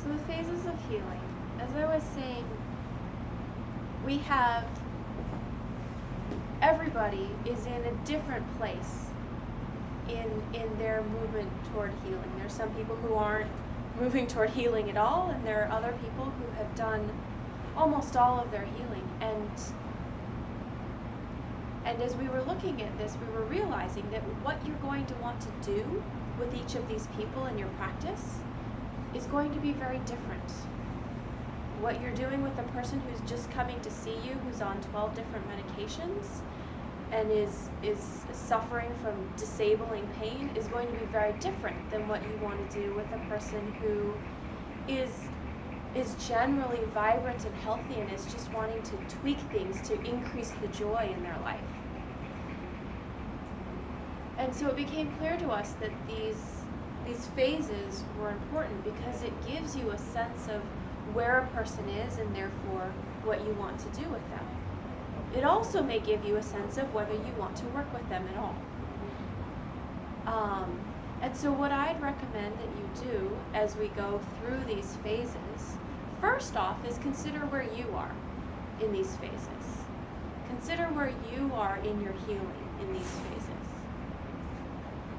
So the phases of healing, as I was saying, we have, everybody is in a different place in their movement toward healing. There's some people who aren't moving toward healing at all, and there are other people who have done almost all of their healing. And as we were looking at this, we were realizing that what you're going to want to do with each of these people in your practice is going to be very different. What you're doing with the person who's just coming to see you, who's on 12 different medications, and is suffering from disabling pain, is going to be very different than what you want to do with a person who is generally vibrant and healthy and is just wanting to tweak things to increase the joy in their life. And so it became clear to us that these phases were important because it gives you a sense of where a person is and therefore what you want to do with them. It also may give you a sense of whether you want to work with them at all. And so what I'd recommend that you do as we go through these phases, first off, is consider where you are in these phases. Consider where you are in your healing in these phases.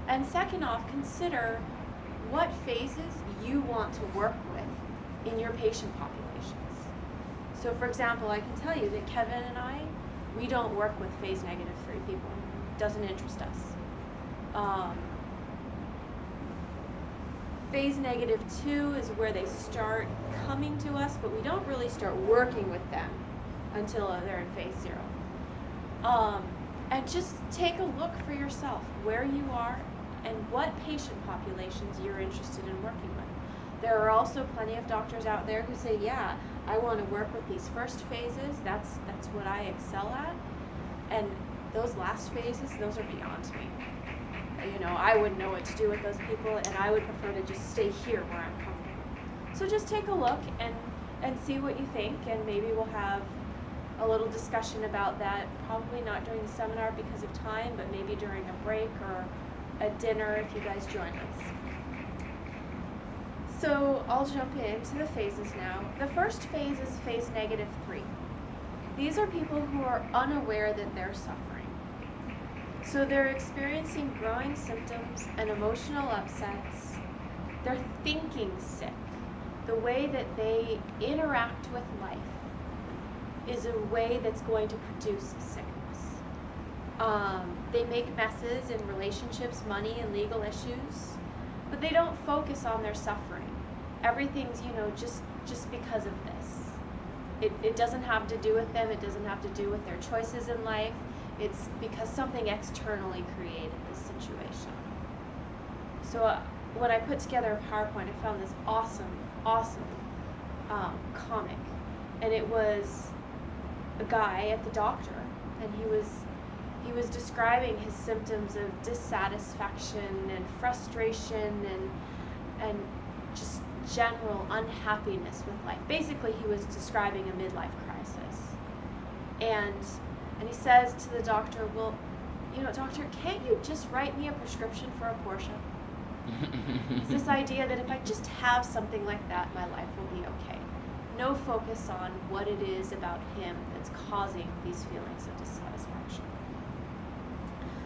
And second off, consider what phases you want to work with in your patient populations. So for example, I can tell you that Kevin and I, we don't work with phase -3 people. It doesn't interest us. Phase -2 is where they start coming to us, but we don't really start working with them until they're in phase 0. And just take a look for yourself where you are and what patient populations you're interested in working with. There are also plenty of doctors out there who say, yeah, I want to work with these first phases, that's what I excel at. And those last phases, those are beyond me. You know, I wouldn't know what to do with those people, and I would prefer to just stay here where I'm comfortable. So just take a look and see what you think, and maybe we'll have a little discussion about that, probably not during the seminar because of time, but maybe during a break or a dinner if you guys join us. So I'll jump into the phases now. The first phase is phase -3. These are people who are unaware that they're suffering. So they're experiencing growing symptoms and emotional upsets. They're thinking sick. The way that they interact with life is a way that's going to produce sickness. They make messes in relationships, money, and legal issues, but they don't focus on their suffering. Everything's, just because of this. It doesn't have to do with them. It doesn't have to do with their choices in life. It's because something externally created this situation. So when I put together a PowerPoint, I found this awesome comic. And it was a guy at the doctor, and he was describing his symptoms of dissatisfaction and frustration and just general unhappiness with life. Basically, he was describing a midlife crisis. And he says to the doctor, well, doctor, can't you just write me a prescription for a Porsche? It's this idea that if I just have something like that, my life will be okay. No focus on what it is about him that's causing these feelings of dissatisfaction.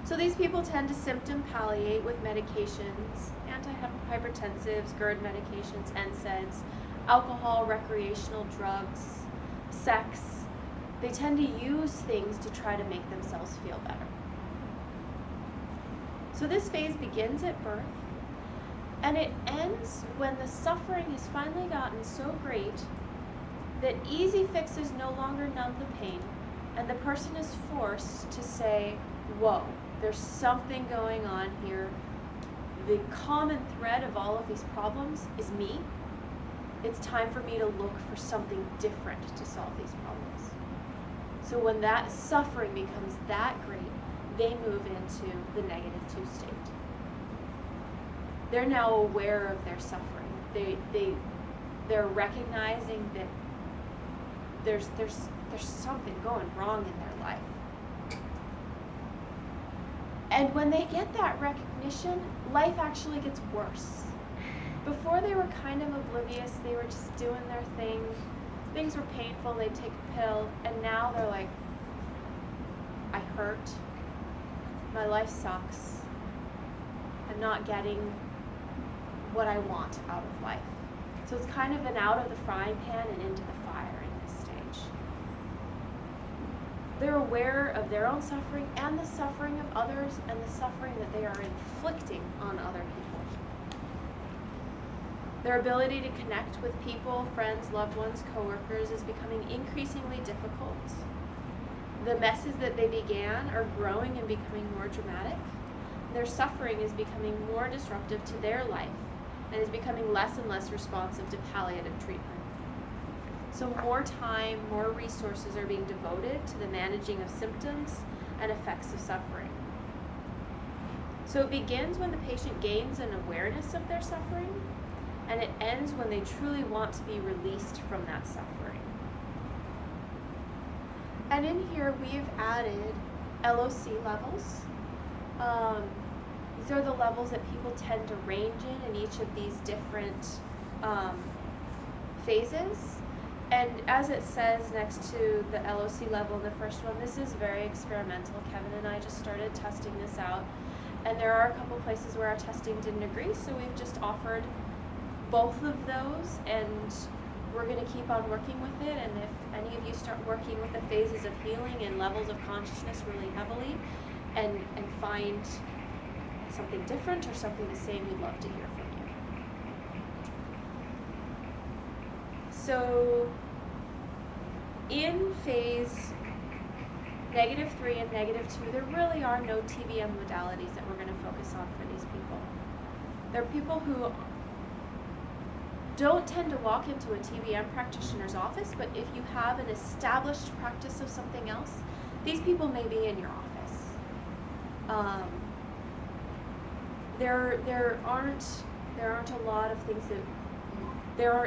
So these people tend to symptom palliate with medications, antihypertensives, GERD medications, NSAIDs, alcohol, recreational drugs, sex. They tend to use things to try to make themselves feel better. So this phase begins at birth, and it ends when the suffering has finally gotten so great that easy fixes no longer numb the pain, and the person is forced to say, whoa, there's something going on here. The common thread of all of these problems is me. It's time for me to look for something different to solve these problems. So when that suffering becomes that great, they move into the -2 state. They're now aware of their suffering. They're recognizing that there's something going wrong in their life. And when they get that recognition, life actually gets worse. Before they were kind of oblivious. They were just doing their thing. Things were painful. They'd take a pill. And now they're like, I hurt. My life sucks. I'm not getting what I want out of life. So it's kind of an out of the frying pan and into the fire in this stage. They're aware of their own suffering and the suffering of others and the suffering that they are inflicting on other people. Their ability to connect with people, friends, loved ones, coworkers is becoming increasingly difficult. The messes that they began are growing and becoming more dramatic. Their suffering is becoming more disruptive to their life and is becoming less and less responsive to palliative treatment. So more time, more resources are being devoted to the managing of symptoms and effects of suffering. So it begins when the patient gains an awareness of their suffering, and it ends when they truly want to be released from that suffering. And in here we've added LOC levels. These are the levels that people tend to range in each of these different phases. And as it says next to the LOC level in the first one, this is very experimental. Kevin and I just started testing this out. And there are a couple places where our testing didn't agree, so we've just offered both of those, and we're going to keep on working with it. And if any of you start working with the phases of healing and levels of consciousness really heavily and find something different or something the same, we'd love to hear from you. So in phase -3 and -2, there really are no TBM modalities that we're going to focus on for these people. They're people who don't tend to walk into a TBM practitioner's office, but if you have an established practice of something else, these people may be in your office. There aren't a lot of things that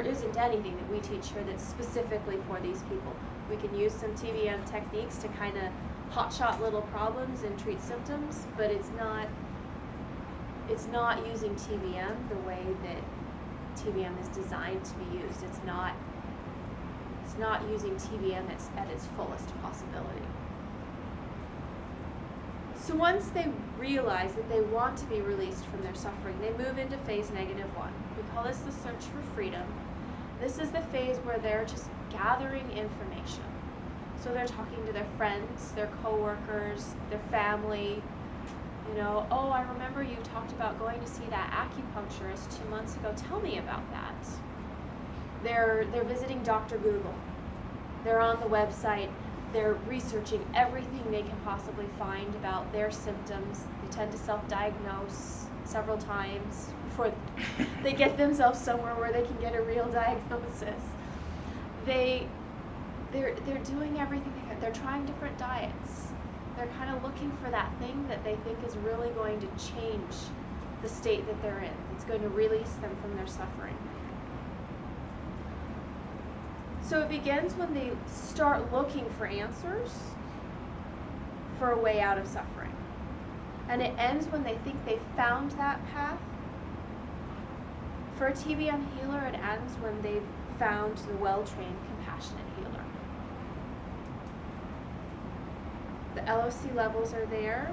isn't anything that we teach here that's specifically for these people. We can use some TBM techniques to kind of hotshot little problems and treat symptoms, but it's not using TBM the way that TBM is designed to be used. It's not using TBM at its fullest possibility. So once they realize that they want to be released from their suffering, they move into phase -1. We call this the search for freedom. This is the phase where they're just gathering information. So they're talking to their friends, their coworkers, their family. You know, oh, I remember you talked about going to see that acupuncturist 2 months ago. Tell me about that. They're visiting Dr. Google. They're on the website. They're researching everything they can possibly find about their symptoms. They tend to self-diagnose several times before they get themselves somewhere where they can get a real diagnosis. They're doing everything they can. They're trying different diets. They're kind of looking for that thing that they think is really going to change the state that they're in. It's going to release them from their suffering. So it begins when they start looking for answers for a way out of suffering. And it ends when they think they found that path. For a TBM healer, it ends when they've found the well-trained, compassionate healer. The LOC levels are there.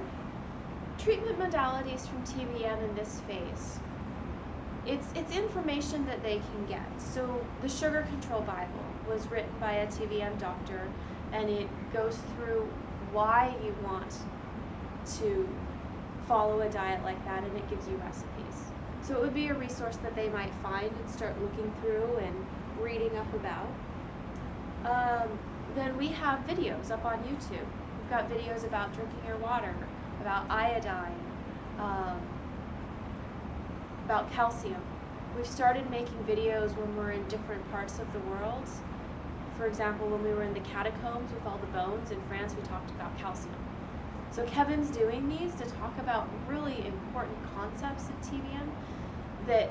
Treatment modalities from TBM in this phase. It's information that they can get. So the Sugar Control Bible was written by a TBM doctor, and it goes through why you want to follow a diet like that, and it gives you recipes. So it would be a resource that they might find and start looking through and reading up about. Then we have videos up on YouTube. We've got videos about drinking your water, about iodine, about calcium. We've started making videos when we're in different parts of the world. For example, when we were in the catacombs with all the bones in France, we talked about calcium. So Kevin's doing these to talk about really important concepts in TBM that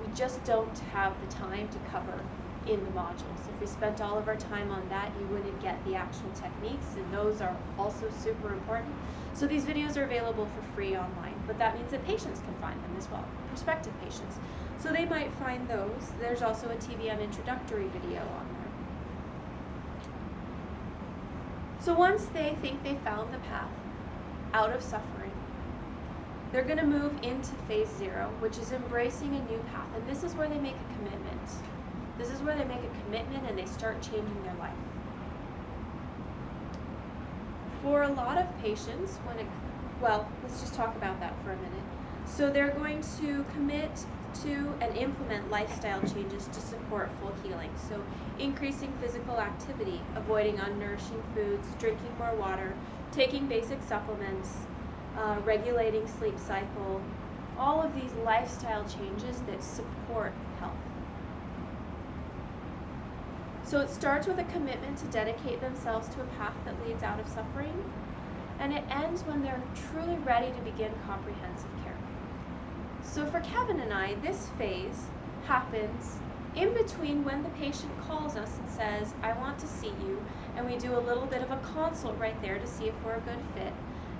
we just don't have the time to cover in the modules. If we spent all of our time on that, you wouldn't get the actual techniques, and those are also super important. So these videos are available for free online, but that means that patients can find them as well, prospective patients. So they might find those. There's also a TBM introductory video on there. So once they think they found the path out of suffering, they're going to move into phase 0, which is embracing a new path. And this is where they make a commitment. This is where they make a commitment and they start changing their life. For a lot of patients, let's just talk about that for a minute. So they're going to commit to and implement lifestyle changes to support full healing. So increasing physical activity, avoiding unnourishing foods, drinking more water, taking basic supplements, regulating sleep cycle, all of these lifestyle changes that support health. So it starts with a commitment to dedicate themselves to a path that leads out of suffering, and it ends when they're truly ready to begin comprehensive care. So for Kevin and I, this phase happens in between when the patient calls us and says, I want to see you, and we do a little bit of a consult right there to see if we're a good fit.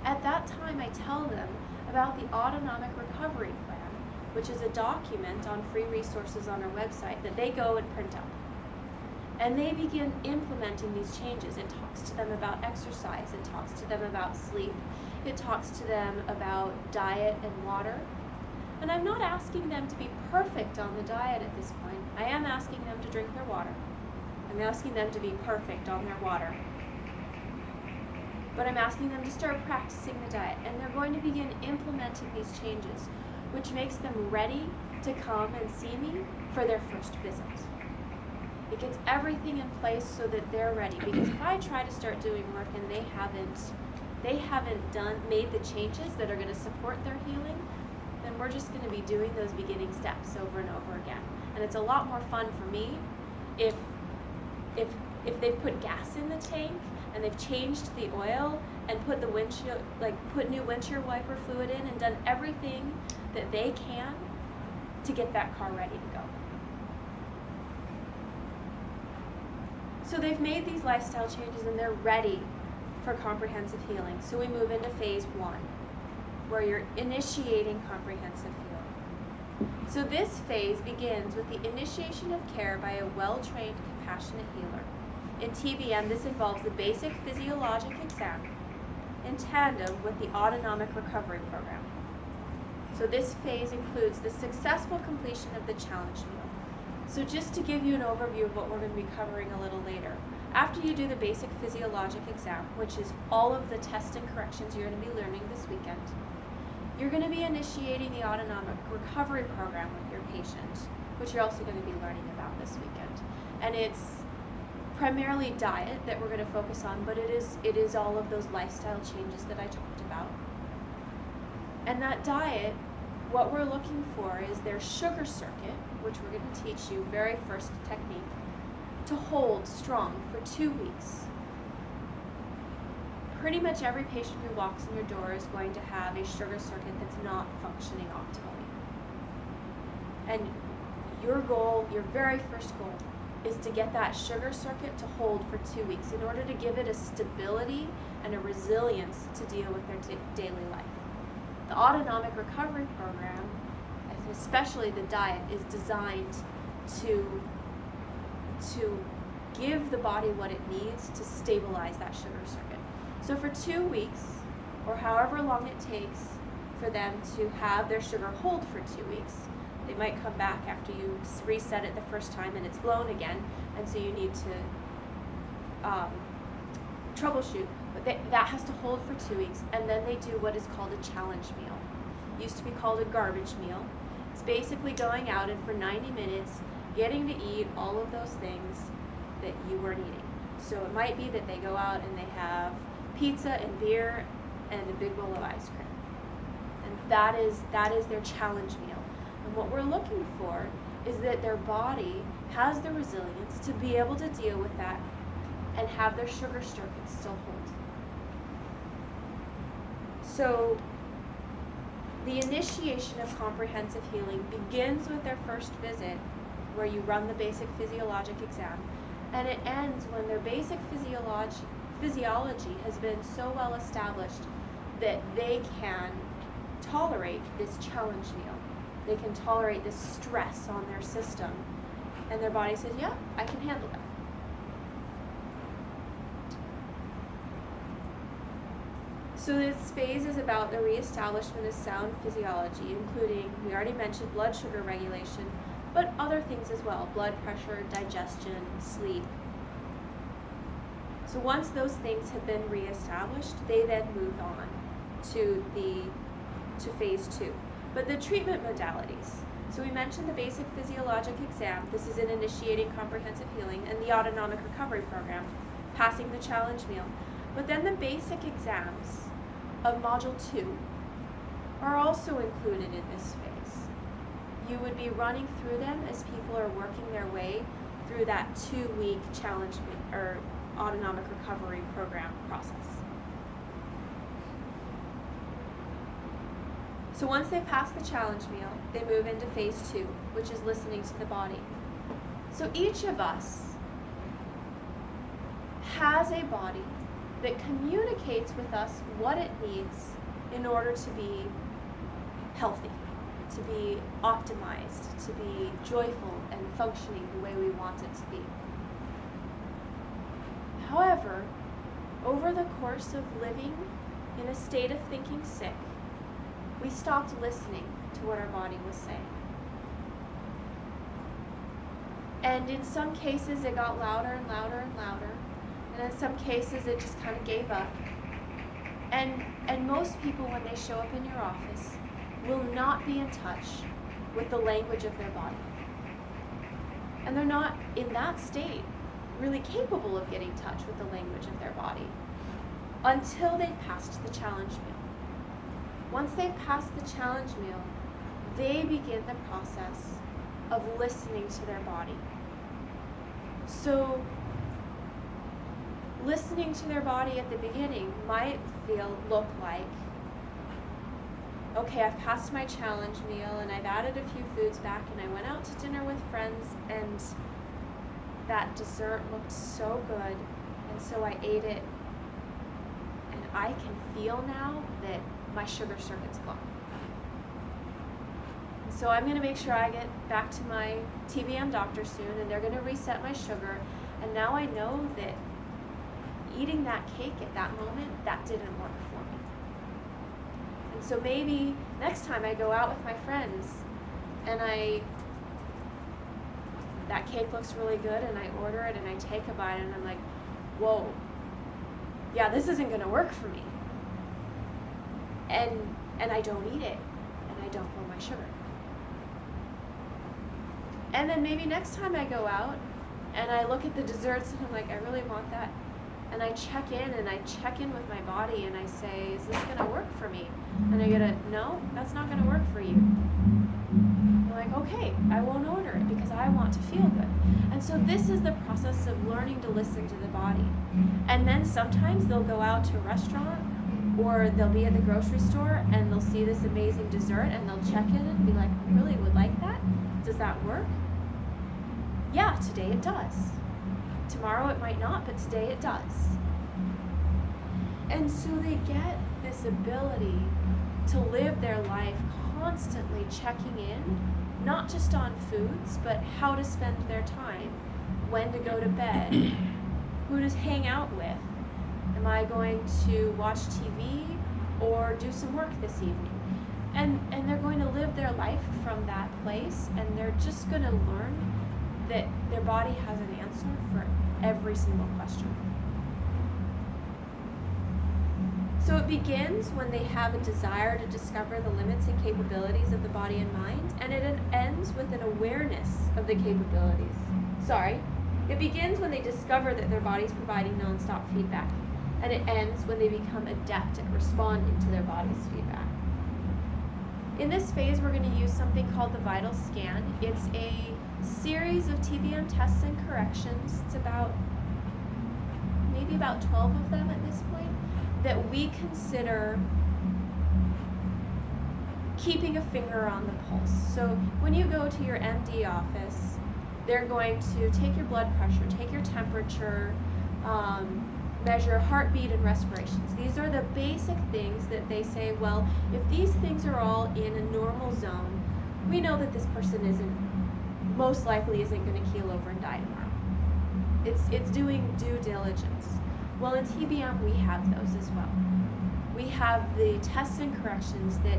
At that time, I tell them about the Autonomic Recovery Plan, which is a document on free resources on our website that they go and print out. And they begin implementing these changes. It talks to them about exercise, it talks to them about sleep, it talks to them about diet and water. And I'm not asking them to be perfect on the diet at this point. I am asking them to drink their water. I'm asking them to be perfect on their water. But I'm asking them to start practicing the diet. And they're going to begin implementing these changes, which makes them ready to come and see me for their first visit. It gets everything in place so that they're ready. Because if I try to start doing work and they haven't made the changes that are going to support their healing, then we're just going to be doing those beginning steps over and over again. And it's a lot more fun for me if they've put gas in the tank and they've changed the oil and put the windshield, put new windshield wiper fluid in and done everything that they can to get that car ready to go. So they've made these lifestyle changes and they're ready for comprehensive healing. So we move into phase 1, where you're initiating comprehensive healing. So this phase begins with the initiation of care by a well-trained, compassionate healer. In TBM, this involves the basic physiologic exam in tandem with the Autonomic Recovery Program. So this phase includes the successful completion of the challenge meal. So just to give you an overview of what we're going to be covering a little later, after you do the basic physiologic exam, which is all of the tests and corrections you're going to be learning this weekend, you're going to be initiating the Autonomic Recovery Program with your patient, which you're also going to be learning about this weekend. And it's primarily diet that we're going to focus on, but it is all of those lifestyle changes that I talked about. And that diet, what we're looking for is their sugar circuit, which we're going to teach you, very first technique, to hold strong for 2 weeks. Pretty much every patient who walks in your door is going to have a sugar circuit that's not functioning optimally. And your goal, your very first goal, is to get that sugar circuit to hold for 2 weeks in order to give it a stability and a resilience to deal with their daily life. The Autonomic Recovery Program, and especially the diet, is designed to give the body what it needs to stabilize that sugar circuit. So for 2 weeks, or however long it takes for them to have their sugar hold for 2 weeks, they might come back after you reset it the first time and it's blown again, and so you need to troubleshoot. But that has to hold for 2 weeks, and then they do what is called a challenge meal. It used to be called a garbage meal. It's basically going out and for 90 minutes getting to eat all of those things that you weren't eating. So it might be that they go out and they have pizza and beer and a big bowl of ice cream. And that is their challenge meal. And what we're looking for is that their body has the resilience to be able to deal with that and have their sugar circuit still hold. So the initiation of comprehensive healing begins with their first visit, where you run the basic physiologic exam, and it ends when their basic physiology has been so well established that they can tolerate this challenge meal. They can tolerate this stress on their system. And their body says, yeah, I can handle it. So this phase is about the reestablishment of sound physiology, including, we already mentioned, blood sugar regulation, but other things as well, blood pressure, digestion, sleep. So once those things have been reestablished, they then move on to phase 2. But the treatment modalities. So we mentioned the basic physiologic exam. This is an initiating comprehensive healing, and the autonomic recovery program, passing the challenge meal. But then the basic exams of module 2 are also included in this phase. You would be running through them as people are working their way through that 2-week challenge or autonomic recovery program process. So once they pass the challenge meal, they move into phase 2, which is listening to the body. So each of us has a body that communicates with us what it needs in order to be healthy, to be optimized, to be joyful and functioning the way we want it to be. However, over the course of living in a state of thinking sick, we stopped listening to what our body was saying. And in some cases, it got louder and louder and louder. And in some cases, it just kind of gave up. And most people, when they show up in your office, will not be in touch with the language of their body. And they're not, in that state, really capable of getting in touch with the language of their body until they've passed the challenge meal. Once they've passed the challenge meal, they begin the process of listening to their body. So, listening to their body at the beginning might look like, okay, I've passed my challenge meal and I've added a few foods back and I went out to dinner with friends and that dessert looked so good and so I ate it and I can feel now that my sugar circuit's gone. So I'm going to make sure I get back to my TBM doctor soon and they're going to reset my sugar, and now I know that eating that cake at that moment, that didn't work for me. And so maybe next time I go out with my friends and that cake looks really good and I order it and I take a bite and I'm like, whoa, yeah, this isn't going to work for me. And I don't eat it and I don't lower my sugar. And then maybe next time I go out and I look at the desserts and I'm like, I really want that. And I check in with my body and I say, is this going to work for me? And I get a, no, that's not going to work for you. I'm like, okay, I won't order it because I want to feel good. And so this is the process of learning to listen to the body. And then sometimes they'll go out to a restaurant or they'll be at the grocery store and they'll see this amazing dessert and they'll check in and be like, I really would like that. Does that work? Yeah, today it does. Tomorrow it might not, but today it does. And so they get this ability to live their life constantly checking in, not just on foods, but how to spend their time, when to go to bed, who to hang out with. Am I going to watch TV or do some work this evening? And they're going to live their life from that place, and they're just going to learn that their body has an answer for every single question. So it begins when they have a desire to discover the limits and capabilities of the body and mind, and it ends with an awareness of the capabilities. It begins when they discover that their body's providing nonstop feedback, and it ends when they become adept at responding to their body's feedback. In this phase, we're going to use something called the vital scan. It's a series of TBM tests and corrections. It's maybe about 12 of them at this point, that we consider keeping a finger on the pulse. So when you go to your MD office, they're going to take your blood pressure, take your temperature, measure heartbeat and respirations. These are the basic things that they say, well, if these things are all in a normal zone, we know that this person most likely isn't going to keel over and die tomorrow. It's doing due diligence. Well, in TBM, we have those as well. We have the tests and corrections that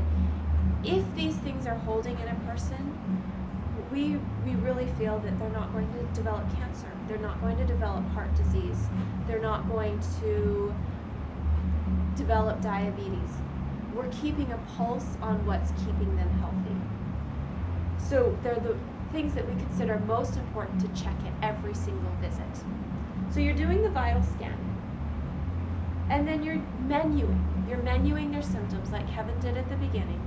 if these things are holding in a person, we really feel that they're not going to develop cancer. They're not going to develop heart disease. They're not going to develop diabetes. We're keeping a pulse on what's keeping them healthy. So they're the things that we consider most important to check at every single visit. So you're doing the vital scan, and then you're menuing their symptoms like Kevin did at the beginning.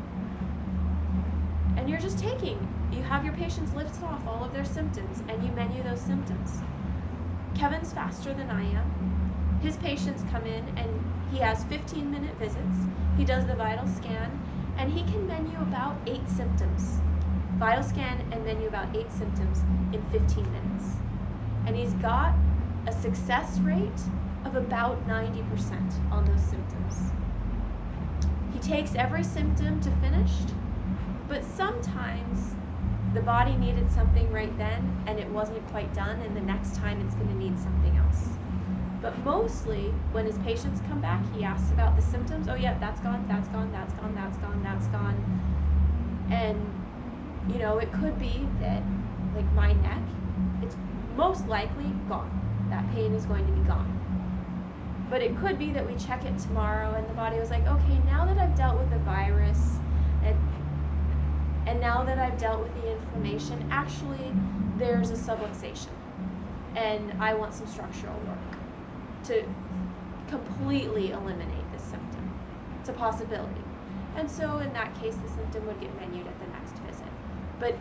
And you're just you have your patients list off all of their symptoms, and you menu those symptoms. Kevin's faster than I am. His patients come in, and he has 15-minute visits. He does the vital scan, and he can menu about 8 symptoms. Vital scan and menu about 8 symptoms in 15 minutes. And he's got a success rate of about 90% on those symptoms. He takes every symptom to finished, but sometimes the body needed something right then and it wasn't quite done, and the next time it's going to need something else. But mostly, when his patients come back, he asks about the symptoms. Oh yeah, that's gone, that's gone, that's gone, that's gone, that's gone. And, it could be that, like my neck, it's most likely gone. That pain is going to be gone. But it could be that we check it tomorrow and the body was like, okay, now that I've dealt with the virus and now that I've dealt with the inflammation, actually there's a subluxation and I want some structural work to completely eliminate this symptom. It's a possibility. And so in that case, the symptom would get menued at the next visit. But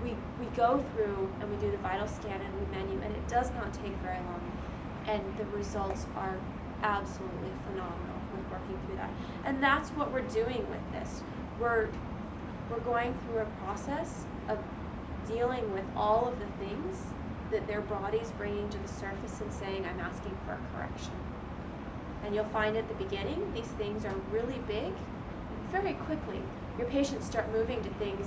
we go through and we do the vital scan and we menu, and it does not take very long. And the results are absolutely phenomenal with working through that. And that's what we're doing with this. We're going through a process of dealing with all of the things that their body's bringing to the surface and saying, I'm asking for a correction. And you'll find at the beginning, these things are really big. And very quickly, your patients start moving to things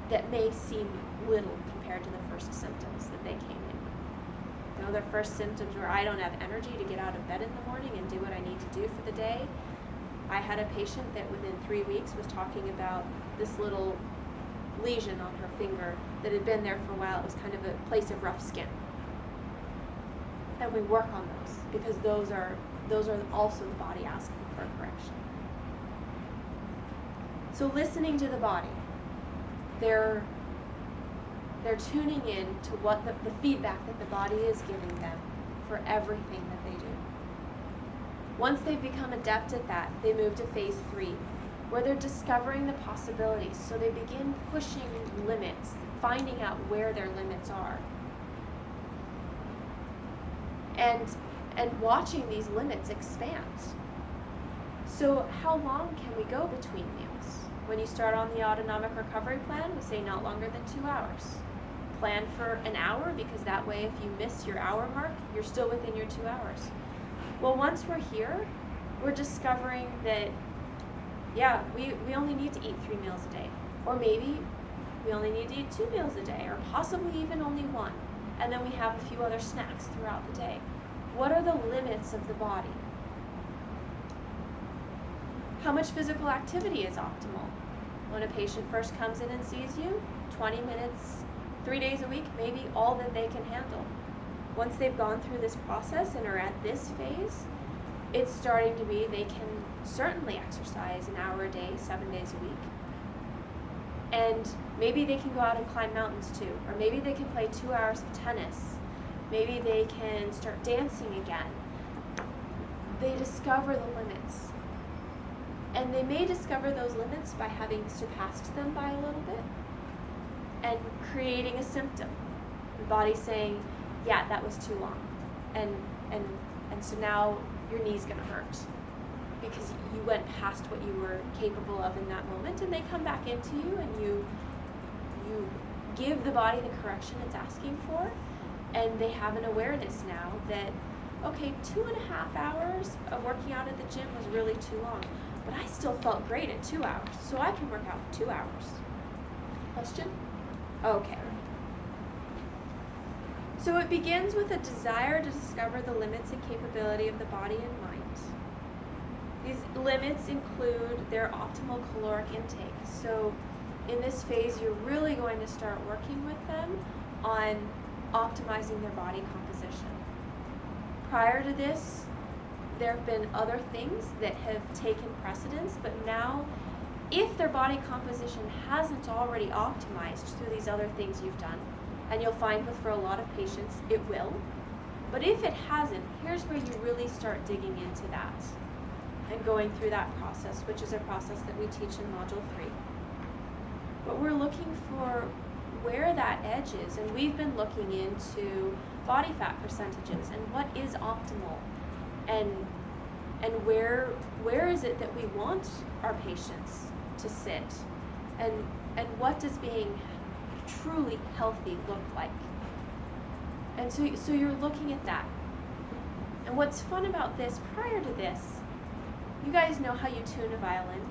that may seem little compared to the first symptoms that they came in with. Their first symptoms were, I don't have energy to get out of bed in the morning and do what I need to do for the day. I had a patient that within 3 weeks was talking about this little lesion on her finger that had been there for a while. It was kind of a place of rough skin. And we work on those because those are also the body asking for a correction. So listening to the body, they're tuning in to what the feedback that the body is giving them for everything that they do. Once they've become adept at that, they move to phase 3, where they're discovering the possibilities. So they begin pushing limits, finding out where their limits are. And watching these limits expand. So how long can we go between meals? When you start on the autonomic recovery plan, we say not longer than 2 hours. Plan for an hour, because that way if you miss your hour mark, you're still within your 2 hours. Well, once we're here, we're discovering that, yeah, we only need to eat 3 meals a day. Or maybe we only need to eat 2 meals a day, or possibly even only 1. And then we have a few other snacks throughout the day. What are the limits of the body? How much physical activity is optimal? When a patient first comes in and sees you, 20 minutes, 3 days a week, maybe all that they can handle. Once they've gone through this process and are at this phase, it's starting to be they can certainly exercise an hour a day, 7 days a week. And maybe they can go out and climb mountains too. Or maybe they can play 2 hours of tennis. Maybe they can start dancing again. They discover the limits. And they may discover those limits by having surpassed them by a little bit and creating a symptom. The body's saying, yeah, that was too long. And so now your knee's gonna hurt because you went past what you were capable of in that moment, and they come back into you and you give the body the correction it's asking for, and they have an awareness now that, okay, 2.5 hours of working out at the gym was really too long. but I still felt great at 2 hours, so I can work out for 2 hours. Question? Okay. So it begins with a desire to discover the limits and capability of the body and mind. These limits include their optimal caloric intake. So in this phase, you're really going to start working with them on optimizing their body composition. Prior to this, there have been other things that have taken precedence, but now, if their body composition hasn't already optimized through these other things you've done, and you'll find for a lot of patients it will, but if it hasn't, here's where you really start digging into that and going through that process, which is a process that we teach in Module 3. But we're looking for where that edge is, and we've been looking into body fat percentages and what is optimal, and where is it that we want our patients to sit, and what does being truly healthy look like. And so you're looking at that. And what's fun about this, prior to this, you guys know how you tune a violin.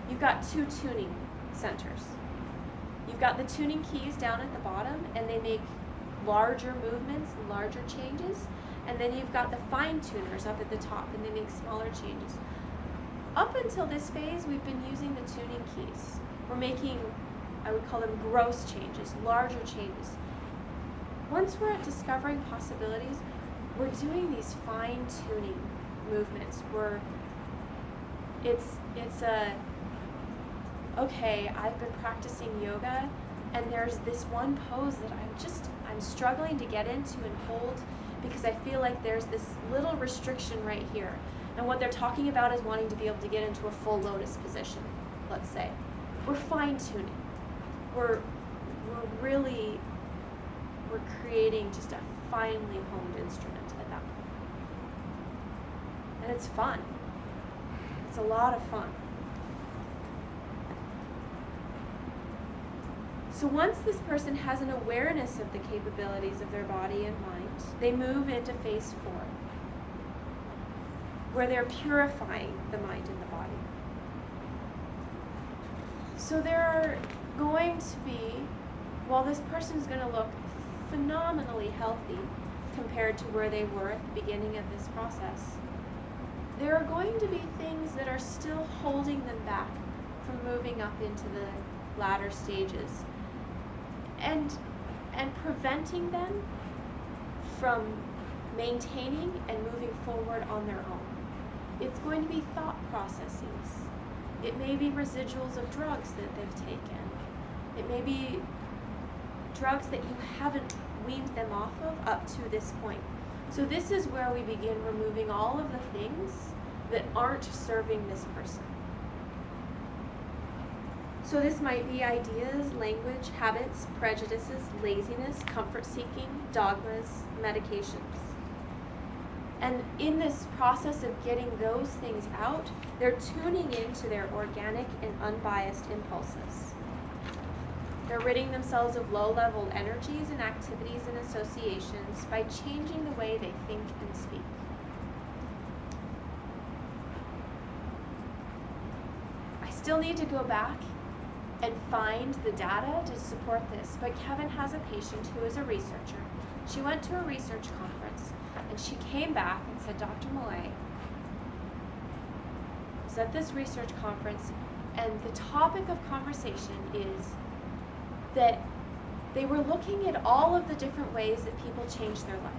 You've got 2 tuning centers. You've got the tuning keys down at the bottom, and they make larger movements and larger changes. And then you've got the fine tuners up at the top, and they make smaller changes. Up until this phase, we've been using the tuning keys. We're making, I would call them gross changes, larger changes. Once we're at discovering possibilities, we're doing these fine tuning movements where it's a, okay, I've been practicing yoga, and there's this one pose that I'm struggling to get into and hold because I feel like there's this little restriction right here. And what they're talking about is wanting to be able to get into a full lotus position, let's say. We're fine tuning. We're creating just a finely honed instrument at that point. And it's fun. It's a lot of fun. So once this person has an awareness of the capabilities of their body and mind, they move into phase 4, where they're purifying the mind and the body. So there are going to be, while this person is going to look phenomenally healthy compared to where they were at the beginning of this process, there are going to be things that are still holding them back from moving up into the latter stages and preventing them from maintaining and moving forward on their own. It's going to be thought processes. It may be residuals of drugs that they've taken. It may be drugs that you haven't weaned them off of up to this point. So this is where we begin removing all of the things that aren't serving this person. So this might be ideas, language, habits, prejudices, laziness, comfort-seeking, dogmas, medications. And in this process of getting those things out, they're tuning into their organic and unbiased impulses. They're ridding themselves of low-level energies and activities and associations by changing the way they think and speak. I still need to go back and find the data to support this, but Kevin has a patient who is a researcher. She went to a research conference, and she came back and said, Dr. Millay was at this research conference, and the topic of conversation is that they were looking at all of the different ways that people change their life.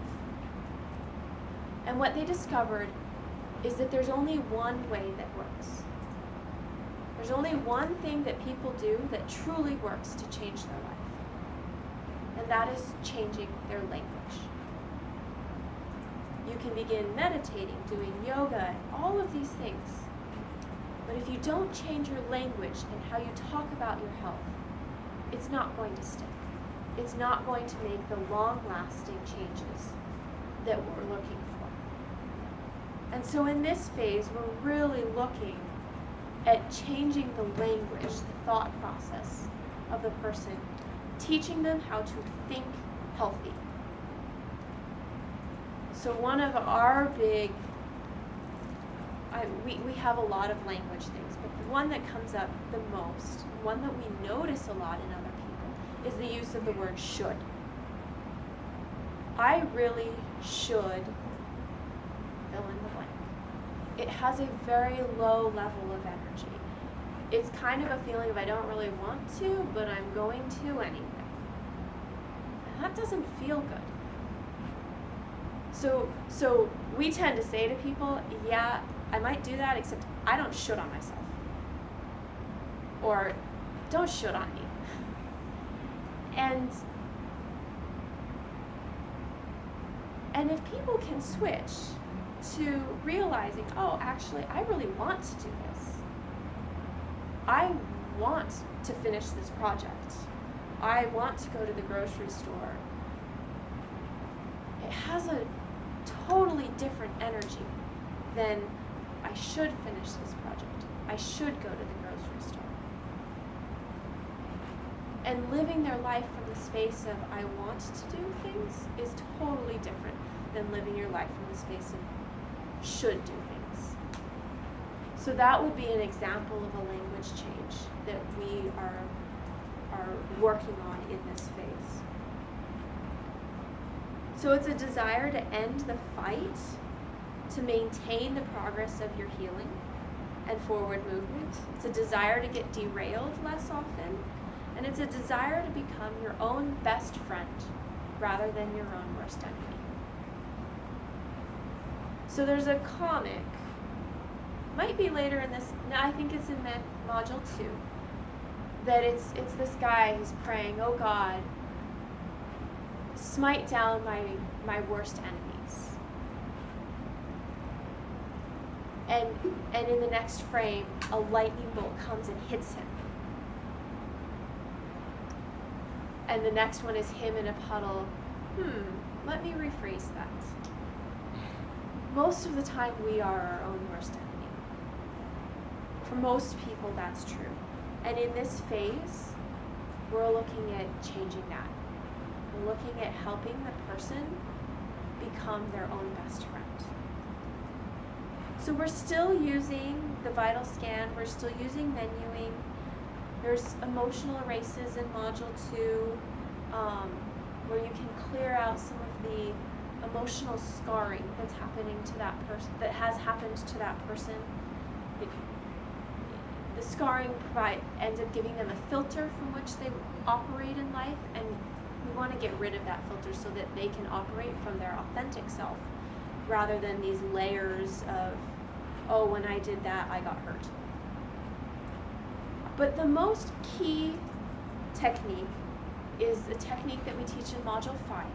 And what they discovered is that there's only one way that works. There's only one thing that people do that truly works to change their life. And that is changing their language. You can begin meditating, doing yoga, all of these things. But if you don't change your language and how you talk about your health, it's not going to stick. It's not going to make the long-lasting changes that we're looking for. And so in this phase, we're really looking at changing the language, the thought process of the person, teaching them how to think healthy. So one of our big, we have a lot of language things, but the one that comes up the most, one that we notice a lot in other people, is the use of the word should. I really should fill in the blank. It has a very low level of energy. It's kind of a feeling of I don't really want to, but I'm going to anyway. And that doesn't feel good. So we tend to say to people, yeah, I might do that, except I don't should on myself. Or don't should on me. And if people can switch to realizing, oh, actually, I really want to do this. I want to finish this project. I want to go to the grocery store. It has a totally different energy than I should finish this project. I should go to the grocery store. And living their life from the space of I want to do things is totally different than living your life from the space of should do things. So that would be an example of a language change that we are working on in this phase. So it's a desire to end the fight, to maintain the progress of your healing and forward movement. It's a desire to get derailed less often, and it's a desire to become your own best friend rather than your own worst enemy. So there's a comic, might be later in this, no, I think it's in module 2, that it's this guy who's praying, oh God, smite down my worst enemies. And in the next frame, a lightning bolt comes and hits him. And the next one is him in a puddle. Let me rephrase that. Most of the time, we are our own worst enemy. For most people, that's true. And in this phase, we're looking at changing that. We're looking at helping the person become their own best friend. So we're still using the vital scan, we're still using menuing. There's emotional erases in module 2, where you can clear out some of the emotional scarring that's happening to that person, that has happened to that person. The scarring ends up giving them a filter from which they operate in life, and we want to get rid of that filter so that they can operate from their authentic self, rather than these layers of, oh, when I did that, I got hurt. But the most key technique is a technique that we teach in module 5.